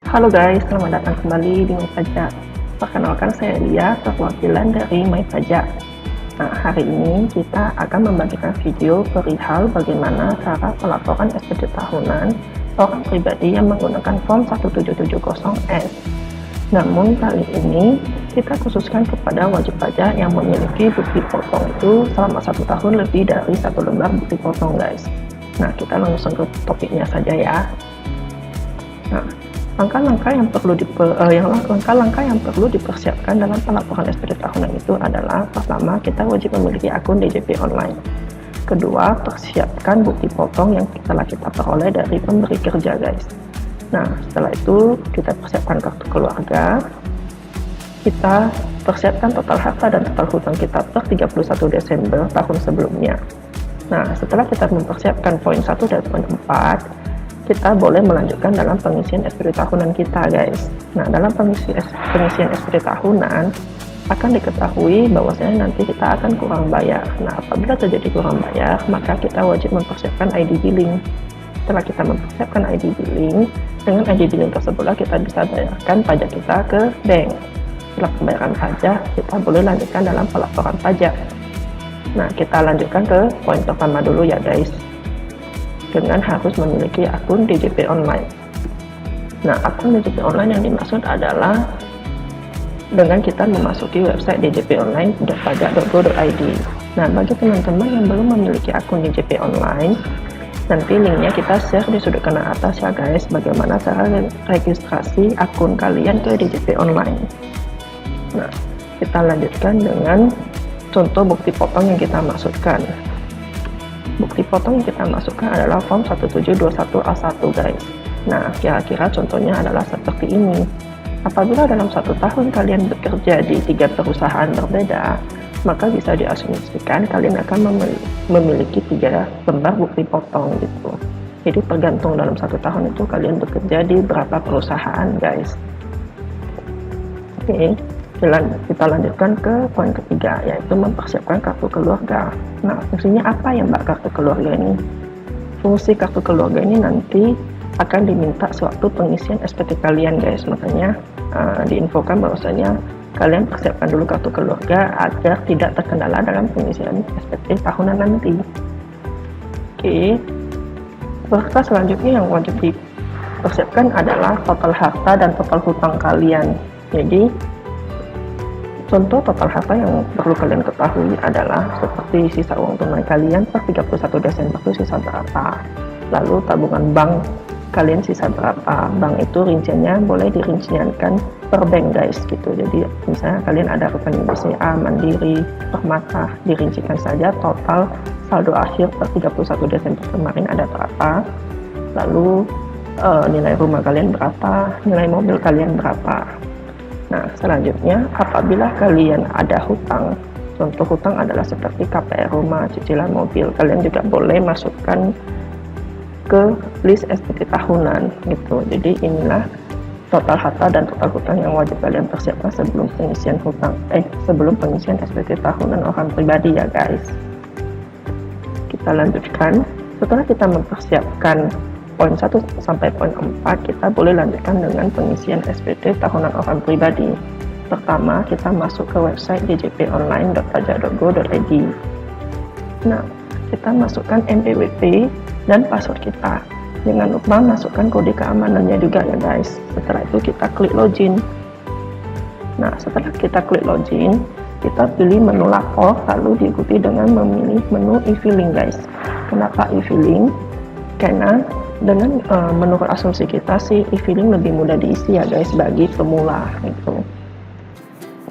Halo guys, selamat datang kembali di My Pajak. Perkenalkan saya Lia, perwakilan dari My Pajak. Nah, hari ini kita akan membagikan video perihal bagaimana cara pelaporan SPT tahunan orang pribadi yang menggunakan form 1770S. Namun kali ini kita khususkan kepada wajib pajak yang memiliki bukti potong itu selama 1 tahun lebih dari 1 lembar bukti potong guys. Nah, kita langsung ke topiknya saja ya. Nah, langkah-langkah yang perlu dipersiapkan dalam pelaporan SPT tahunan itu adalah: pertama, kita wajib memiliki akun DJP online. Kedua, persiapkan bukti potong yang telah kita peroleh dari pemberi kerja guys. Nah, setelah itu kita persiapkan kartu keluarga, kita persiapkan total harta dan total hutang kita per 31 Desember tahun sebelumnya. Nah, setelah kita mempersiapkan poin 1 dan poin 4, kita boleh melanjutkan dalam pengisian SPT tahunan kita guys. Nah, dalam pengisian SPT tahunan akan diketahui bahwasanya nanti kita akan kurang bayar. Nah, apabila terjadi kurang bayar, maka kita wajib mempersiapkan ID billing. Setelah kita mempersiapkan ID billing, dengan ID billing tersebutlah kita bisa bayarkan pajak kita ke bank. Setelah pembayaran pajak, kita boleh lanjutkan dalam pelaporan pajak. Nah, kita lanjutkan ke poin pertama dulu ya guys, dengan harus memiliki akun DJP online. Nah, akun DJP online yang dimaksud adalah dengan kita memasuki website djponline.pajak.go.id. Nah, bagi teman-teman yang belum memiliki akun DJP online, nanti linknya kita share di sudut kanan atas ya guys, bagaimana cara registrasi akun kalian ke DJP online. Nah, kita lanjutkan dengan contoh bukti potong yang kita maksudkan. Bukti potong yang kita masukkan adalah form 1721A1 guys. Nah, kira-kira contohnya adalah seperti ini. Apabila dalam 1 tahun kalian bekerja di 3 perusahaan berbeda, maka bisa diasumsikan kalian akan memiliki 3 lembar bukti potong gitu. Jadi tergantung dalam 1 tahun itu kalian bekerja di berapa perusahaan guys. Oke. Kita lanjutkan ke poin ketiga, yaitu mempersiapkan kartu keluarga. Nah, fungsinya apa ya mbak kartu keluarga ini? Fungsi kartu keluarga ini nanti akan diminta sewaktu pengisian SPT kalian guys, makanya diinfokan bahwasanya kalian persiapkan dulu kartu keluarga agar tidak terkendala dalam pengisian SPT tahunan nanti. Oke, berkas selanjutnya yang wajib dipersiapkan adalah total harta dan total hutang kalian. Jadi contoh total harta yang perlu kalian ketahui adalah seperti sisa uang tunai kalian per 31 Desember itu sisa berapa, lalu tabungan bank kalian sisa berapa. Bank itu rinciannya boleh dirinciankan per bank guys gitu. Jadi misalnya kalian ada rekening BCA, Mandiri, Permata, dirincikan saja total saldo akhir per 31 Desember kemarin ada berapa, lalu nilai rumah kalian berapa, nilai mobil kalian berapa. Nah, selanjutnya apabila kalian ada hutang, contoh hutang adalah seperti KPR rumah, cicilan mobil, kalian juga boleh masukkan ke list SPT tahunan gitu. Jadi inilah total harta dan total hutang yang wajib kalian persiapkan sebelum pengisian SPT tahunan orang pribadi ya guys. Kita lanjutkan. Setelah kita mempersiapkan poin 1 sampai poin 4, kita boleh lanjutkan dengan pengisian SPT tahunan orang pribadi. Pertama, kita masuk ke website djponline.pajak.go.id. Nah, kita masukkan NPWP dan password kita. Jangan lupa masukkan kode keamanannya juga ya guys. Setelah itu kita klik login. Nah, setelah kita klik login, kita pilih menu lapor, lalu diikuti dengan memilih menu e-filing guys. Kenapa e-filing? Karena dengan menurut asumsi kita sih e-filing lebih mudah diisi ya guys bagi pemula gitu.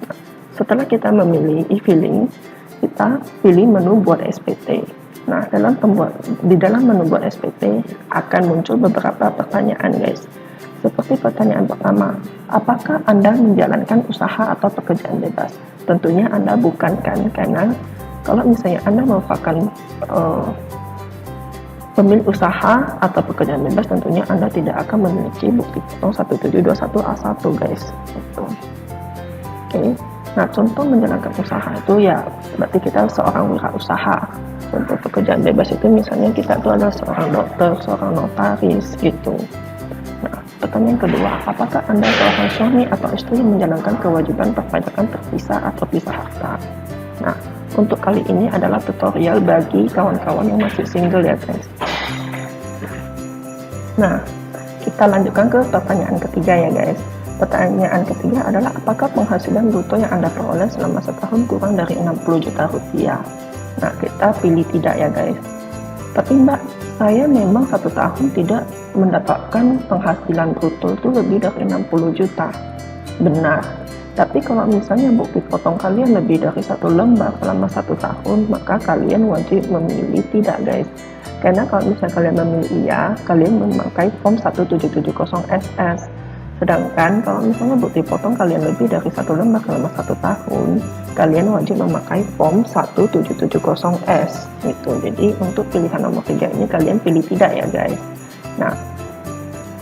Nah, setelah kita memilih e-filing, kita pilih menu buat SPT. Nah, di dalam menu buat SPT akan muncul beberapa pertanyaan guys. Seperti pertanyaan pertama, apakah Anda menjalankan usaha atau pekerjaan bebas? Tentunya Anda bukan kan, karena kalau misalnya Anda merupakan pemilik usaha atau pekerjaan bebas, tentunya Anda tidak akan memiliki bukti potong 1721A1 guys. Gitu. Oke. Nah, contoh menjalankan usaha itu ya berarti kita seorang wirausaha. Contoh pekerjaan bebas itu misalnya kita itu adalah seorang dokter, seorang notaris gitu. Nah, pertanyaan kedua, apakah Anda seorang suami atau istri yang menjalankan kewajiban perpajakan terpisah atau pisah harta? Nah, untuk kali ini adalah tutorial bagi kawan-kawan yang masih single ya guys. Nah, kita lanjutkan ke pertanyaan ketiga ya guys. Pertanyaan ketiga adalah apakah penghasilan bruto yang Anda peroleh selama setahun kurang dari 60 juta rupiah? Nah, kita pilih tidak ya guys. Tapi Mbak, saya memang 1 tahun tidak mendapatkan penghasilan bruto itu lebih dari 60 juta. Benar. Tapi kalau misalnya bukti potong kalian lebih dari 1 lembar selama 1 tahun, maka kalian wajib memilih tidak guys. Karena kalau misalnya kalian memilih iya, kalian memakai form 1770SS. Sedangkan kalau misalnya bukti potong kalian lebih dari 1 lembar selama 1 tahun, kalian wajib memakai form 1770S gitu. Jadi untuk pilihan nomor 3 ini kalian pilih tidak ya guys. Nah,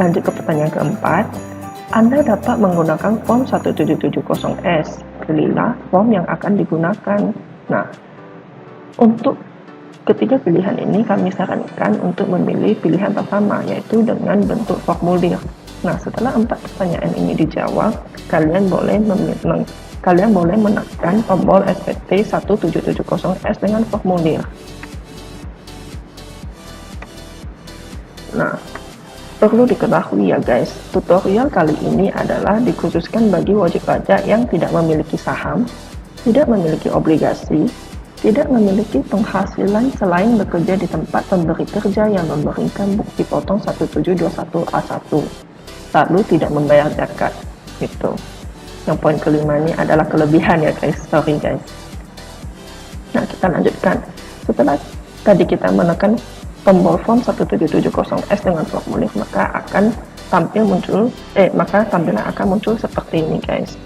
lanjut ke pertanyaan keempat. Anda dapat menggunakan form 1770S. Pilihlah form yang akan digunakan. Nah, untuk ketiga pilihan ini kami sarankan untuk memilih pilihan pertama, yaitu dengan bentuk formulir. Nah, setelah 4 pertanyaan ini dijawab, kalian boleh menekan tombol SPT 1770S dengan formulir. Nah, perlu diketahui ya guys, tutorial kali ini adalah dikhususkan bagi wajib pajak yang tidak memiliki saham, tidak memiliki obligasi, tidak memiliki penghasilan selain bekerja di tempat pemberi kerja yang memberikan bukti potong 1721A1. Lalu tidak membayar zakat gitu. Yang poin kelima ini adalah kelebihan ya guys, sorry guys. Nah, kita lanjutkan. Setelah tadi kita menekan tombol form 1770S dengan formulir, maka tampilan akan muncul seperti ini guys.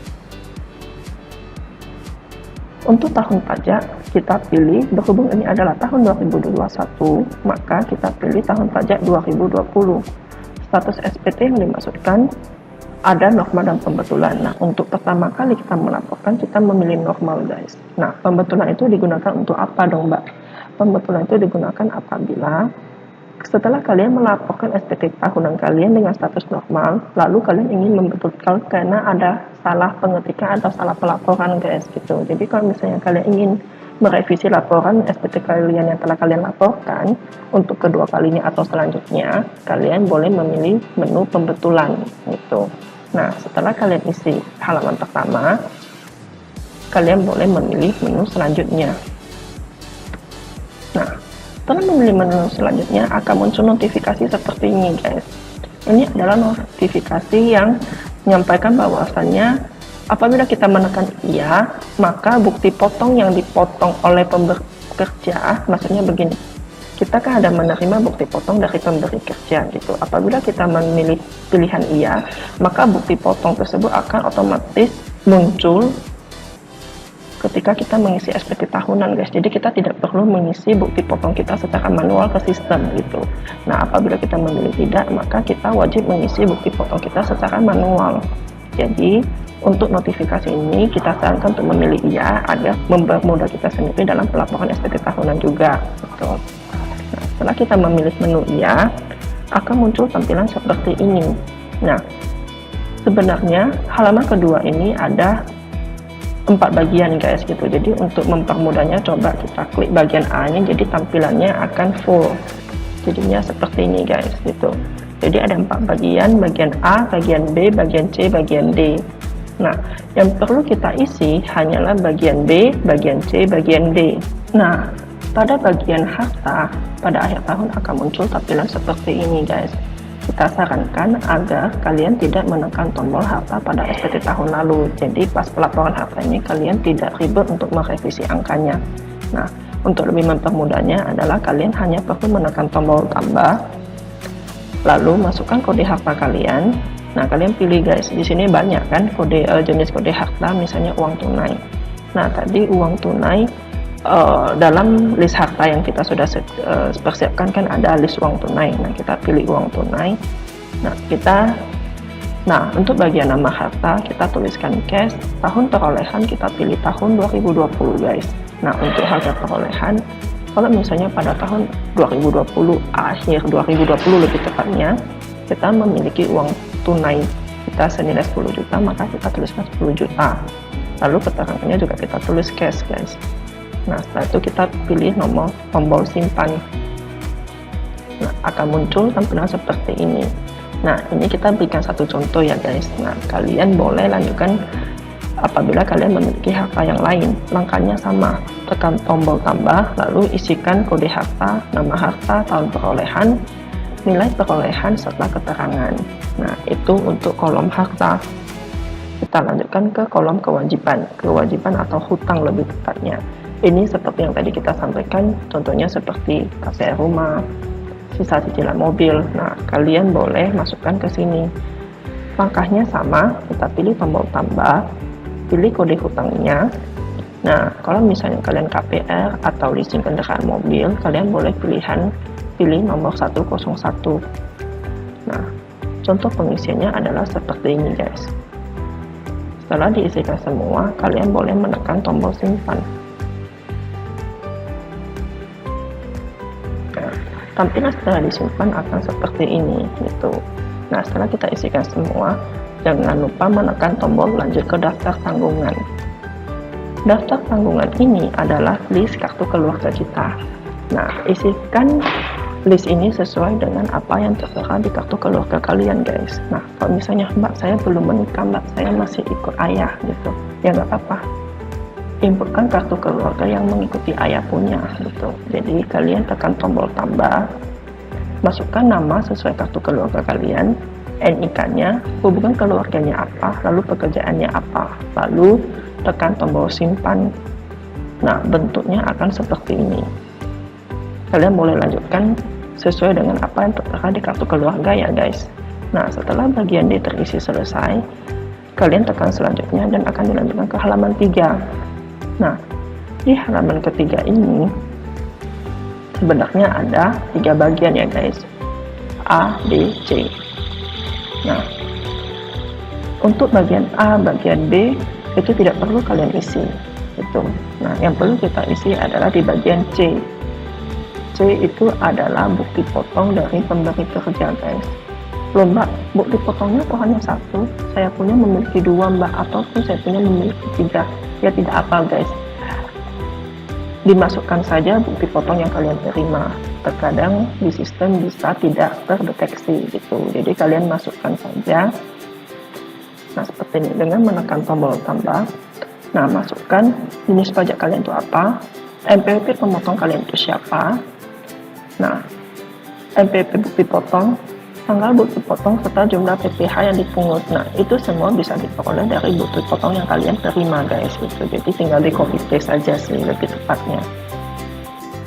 Untuk tahun pajak kita pilih, berhubung ini adalah tahun 2021, maka kita pilih tahun pajak 2020. Status SPT yang dimaksudkan ada normal dan pembetulan. Nah, untuk pertama kali kita melaporkan, kita memilih normal guys. Nah, pembetulan itu digunakan untuk apa dong Mbak? Pembetulan itu digunakan apabila setelah kalian melaporkan SPT tahunan kalian dengan status normal, lalu kalian ingin membetulkan karena ada salah pengetikan atau salah pelaporan guys gitu. Jadi kalau misalnya kalian ingin merevisi laporan SPT kalian yang telah kalian laporkan untuk kedua kalinya atau selanjutnya, kalian boleh memilih menu pembetulan gitu. Nah, setelah kalian isi halaman pertama, kalian boleh memilih menu selanjutnya. Nah, setelah memilih menu selanjutnya akan muncul notifikasi seperti ini guys. Ini adalah notifikasi yang menyampaikan bahwasannya apabila kita menekan iya, maka bukti potong yang dipotong oleh pemberi kerja, maksudnya begini, kita kan ada menerima bukti potong dari pemberi kerja gitu. Apabila kita memilih pilihan iya, maka bukti potong tersebut akan otomatis muncul ketika kita mengisi SPT tahunan guys. Jadi kita tidak perlu mengisi bukti potong kita secara manual ke sistem gitu. Nah, apabila kita memilih tidak, maka kita wajib mengisi bukti potong kita secara manual. Jadi untuk notifikasi ini kita sarankan untuk memilih iya agar mempermudah kita sendiri dalam pelaporan SPT tahunan juga gitu. Nah, setelah kita memilih menu iya, akan muncul tampilan seperti ini. Nah, sebenarnya halaman kedua ini ada 4 bagian guys gitu. Jadi untuk mempermudahnya, coba kita klik bagian A-nya, jadi tampilannya akan full. Jadinya seperti ini guys gitu. Jadi ada 4 bagian, bagian A, bagian B, bagian C, bagian D. Nah, yang perlu kita isi hanyalah bagian B, bagian C, bagian D. Nah, pada bagian harta, pada akhir tahun akan muncul tampilan seperti ini guys. Kita sarankan agar kalian tidak menekan tombol harta pada SPT tahun lalu. Jadi pas pelaporan harta ini kalian tidak ribet untuk merevisi angkanya. Nah, untuk lebih mempermudahnya adalah kalian hanya perlu menekan tombol tambah, lalu masukkan kode harta kalian. Nah, kalian pilih guys, di sini banyak kan jenis kode harta, misalnya uang tunai. Nah, tadi uang tunai dalam list harta yang kita sudah persiapkan kan ada list uang tunai. Nah, kita pilih uang tunai. Nah, untuk bagian nama harta kita tuliskan cash, tahun perolehan kita pilih tahun 2020 guys. Nah, untuk harga perolehan, kalau misalnya pada tahun 2020 akhir 2020 lebih tepatnya, kita memiliki uang tunai kita senilai 10 juta, maka kita tuliskan 10 juta. Lalu keterangannya juga kita tulis cash, guys. Nah, setelah itu kita pilih nomor tombol simpan. Nah, akan muncul tampilan seperti ini. Nah, ini kita berikan satu contoh ya, guys. Nah, kalian boleh lanjutkan apabila kalian memiliki harta yang lain. Langkahnya sama, tekan tombol tambah, lalu isikan kode harta, nama harta, tahun perolehan, nilai perolehan serta keterangan. Nah, itu untuk kolom harta. Kita lanjutkan ke kolom kewajiban atau hutang lebih tepatnya. Ini seperti yang tadi kita sampaikan, contohnya seperti KPR rumah, sisa cicilan mobil. Nah, kalian boleh masukkan ke sini. Langkahnya sama, kita pilih tombol tambah, pilih kode hutangnya. Nah, kalau misalnya kalian KPR atau leasing kendaraan mobil, kalian boleh pilih nomor 101. Nah, contoh pengisiannya adalah seperti ini, guys. Setelah diisikan semua, kalian boleh menekan tombol simpan. Nah, tampilan setelah disimpan akan seperti ini, gitu. Nah, setelah kita isikan semua, jangan lupa menekan tombol lanjut ke daftar tanggungan. Daftar tanggungan ini adalah list kartu keluarga kita. Nah, isikan list ini sesuai dengan apa yang tertera di kartu keluarga kalian, guys. Nah, kalau misalnya Mbak, saya belum menikah, Mbak, saya masih ikut ayah gitu, ya nggak apa-apa. Inputkan kartu keluarga yang mengikuti ayah punya gitu. Jadi kalian tekan tombol tambah, masukkan nama sesuai kartu keluarga kalian, NIK-nya, hubungan keluarganya apa, lalu pekerjaannya apa, lalu tekan tombol simpan. Nah, bentuknya akan seperti ini. Kalian boleh lanjutkan sesuai dengan apa yang tertera di kartu keluarga ya, guys. Nah, setelah bagian D terisi selesai, kalian tekan selanjutnya dan akan dilanjutkan ke halaman 3. Nah, di halaman ketiga ini sebenarnya ada 3 bagian ya, guys. A, B, C. Nah, untuk bagian A, bagian B itu tidak perlu kalian isi itu. Nah, yang perlu kita isi adalah di bagian C. C itu adalah bukti potong dari pemberi kerja, guys. Loh, Mbak, bukti potongnya kok hanya 1? Saya punya memiliki 2, Mbak, ataupun saya punya memiliki 3. Ya tidak apa, guys. Dimasukkan saja bukti potong yang kalian terima. Terkadang di sistem bisa tidak terdeteksi gitu. Jadi kalian masukkan saja. Nah, seperti ini dengan menekan tombol tambah. Nah, masukkan jenis pajak kalian itu apa, NPWP pemotong kalian itu siapa. Nah, NPWP bukti potong, tanggal bukti potong, serta jumlah PPh yang dipungut. Nah, itu semua bisa diperoleh dari bukti potong yang kalian terima, guys. Gitu. Jadi tinggal di copy paste saja sih, lebih tepatnya.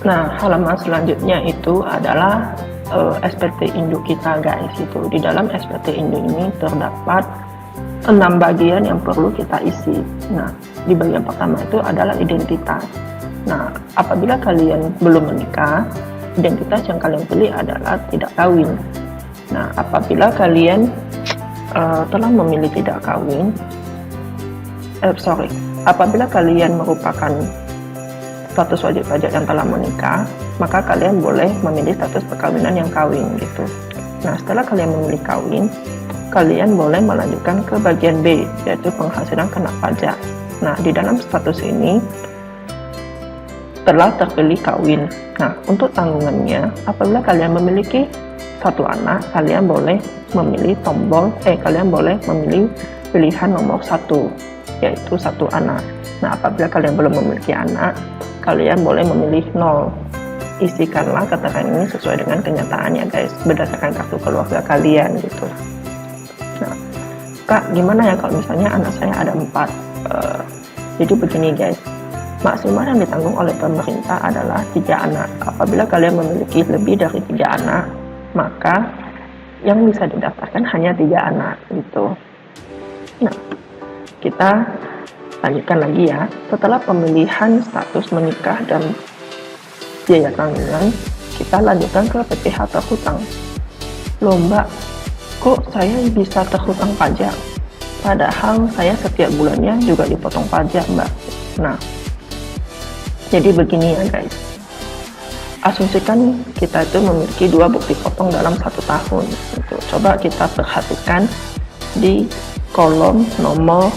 Nah, halaman selanjutnya itu adalah SPT induk kita, guys. Itu di dalam SPT induk ini terdapat 6 bagian yang perlu kita isi. Nah, di bagian pertama itu adalah identitas. Nah, apabila kalian belum menikah, identitas yang kalian pilih adalah tidak kawin. Nah, apabila kalian telah memilih tidak kawin, apabila kalian merupakan status wajib pajak yang telah menikah, maka kalian boleh memilih status perkawinan yang kawin gitu. Nah, setelah kalian memilih kawin, kalian boleh melanjutkan ke bagian B, yaitu penghasilan kena pajak. Nah, di dalam status ini telah terpilih kawin. Nah, untuk tanggungannya, apabila kalian memiliki 1 anak, kalian boleh memilih kalian boleh memilih pilihan nomor 1, yaitu 1 anak. Nah, apabila kalian belum memiliki anak, kalian boleh memilih 0. Isikanlah keterangan ini sesuai dengan kenyataannya, guys, berdasarkan kartu keluarga kalian gitu. Nah, Kak, gimana ya kalau misalnya anak saya ada 4? Jadi begini, guys. Maksimal yang ditanggung oleh pemerintah adalah 3 anak. Apabila kalian memiliki lebih dari 3 anak, maka yang bisa didaftarkan hanya 3 anak gitu. Nah, kita lanjutkan lagi ya. Setelah pemilihan status menikah dan biaya tanggungan, kita lanjutkan ke PPh terhutang. Loh, Mbak, kok saya bisa terhutang pajak? Padahal saya setiap bulannya juga dipotong pajak, Mbak. Nah, jadi begini ya, guys. Asumsikan kita itu memiliki 2 bukti potong dalam 1 tahun. Gitu. Coba kita perhatikan di kolom nomor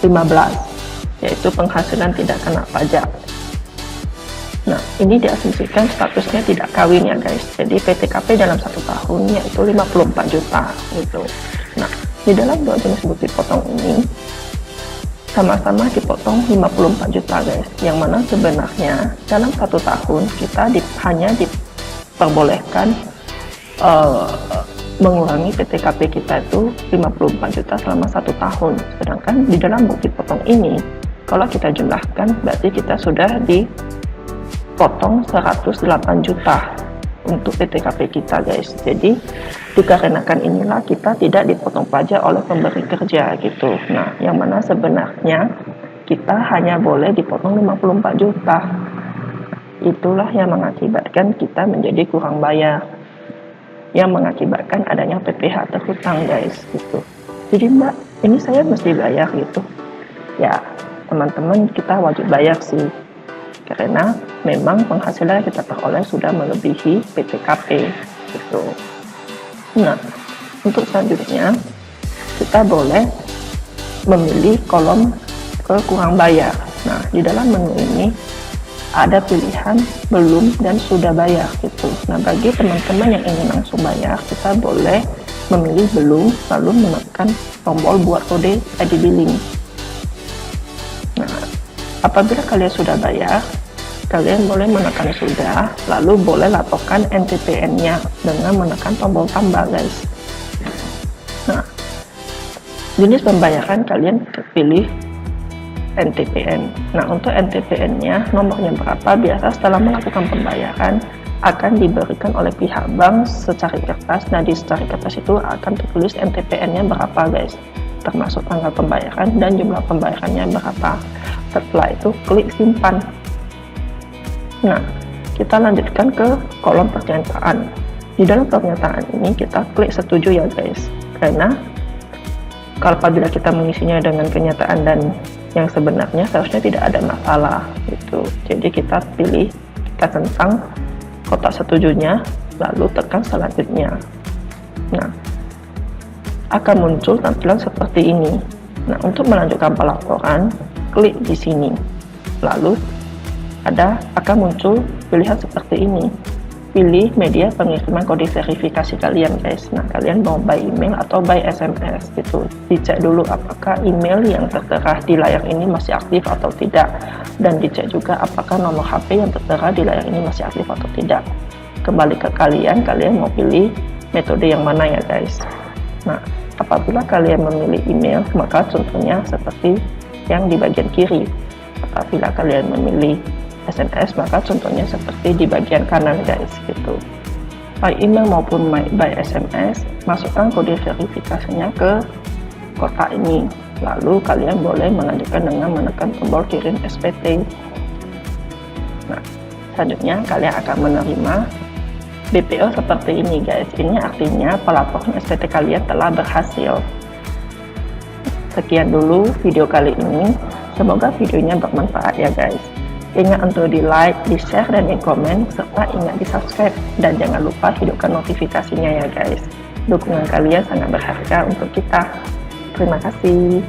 15, yaitu penghasilan tidak kena pajak. Nah, ini diasumsikan statusnya tidak kawin ya guys. Jadi PTKP dalam 1 tahun yaitu 54 juta gitu. Nah, di dalam 2 jenis bukti potong ini sama-sama dipotong 54 juta guys, yang mana sebenarnya dalam 1 tahun kita hanya diperbolehkan mengurangi PTKP kita itu 54 juta selama 1 tahun. Sedangkan di dalam bukti potong ini kalau kita jumlahkan berarti kita sudah dipotong 108 juta untuk PTKP kita guys. Jadi dikarenakan inilah kita tidak dipotong pajak oleh pemberi kerja gitu. Nah, yang mana sebenarnya kita hanya boleh dipotong 54 juta. Itulah yang mengakibatkan kita menjadi kurang bayar, yang mengakibatkan adanya PPh terhutang guys gitu. Jadi Mbak, ini saya mesti bayar gitu ya. Teman-teman, kita wajib bayar sih, karena memang penghasilan kita peroleh sudah melebihi PTKP gitu. Nah, untuk selanjutnya kita boleh memilih kolom ke kurang bayar. Nah, di dalam menu ini ada pilihan belum dan sudah bayar gitu. Nah, bagi teman-teman yang ingin langsung bayar, kita boleh memilih belum lalu menekan tombol buat kode ID billing. Nah, apabila kalian sudah bayar, kalian boleh menekan sudah, lalu boleh laporkan NTPN-nya dengan menekan tombol tambah guys. Nah, jenis pembayaran kalian pilih NTPN. Nah, untuk NTPN-nya nomornya berapa, biasa setelah melakukan pembayaran akan diberikan oleh pihak bank secari kertas. Nah, di secari kertas itu akan tertulis NTPN-nya berapa guys, termasuk tanggal pembayaran dan jumlah pembayarannya berapa. Setelah itu klik simpan. Nah, kita lanjutkan ke kolom pernyataan. Di dalam pernyataan ini kita klik setuju ya guys, karena kalau apabila kita mengisinya dengan kenyataan dan yang sebenarnya seharusnya tidak ada masalah gitu. Jadi kita pilih, kita centang kotak setujunya, lalu tekan selanjutnya. Nah, akan muncul tampilan seperti ini. Nah, untuk melanjutkan pelaporan, klik di sini, lalu akan muncul pilihan seperti ini. Pilih media pengiriman kode verifikasi kalian guys. Nah, kalian mau by email atau by SMS gitu. Dicek dulu apakah email yang tertera di layar ini masih aktif atau tidak, dan dicek juga apakah nomor HP yang tertera di layar ini masih aktif atau tidak. Kembali ke kalian mau pilih metode yang mana ya guys. Nah, apabila kalian memilih email, maka contohnya seperti yang di bagian kiri. Apabila kalian memilih SMS, maka contohnya seperti di bagian kanan guys gitu. By email maupun by SMS, masukkan kode verifikasinya ke kotak ini, lalu kalian boleh melanjutkan dengan menekan tombol kirim SPT. Nah, selanjutnya kalian akan menerima BPO seperti ini guys. Ini artinya pelaporan SPT kalian telah berhasil. Sekian dulu video kali ini, semoga videonya bermanfaat ya guys. Ingat untuk di like, di share, dan di komen, serta ingat di subscribe, dan jangan lupa hidupkan notifikasinya ya guys. Dukungan kalian sangat berharga untuk kita. Terima kasih.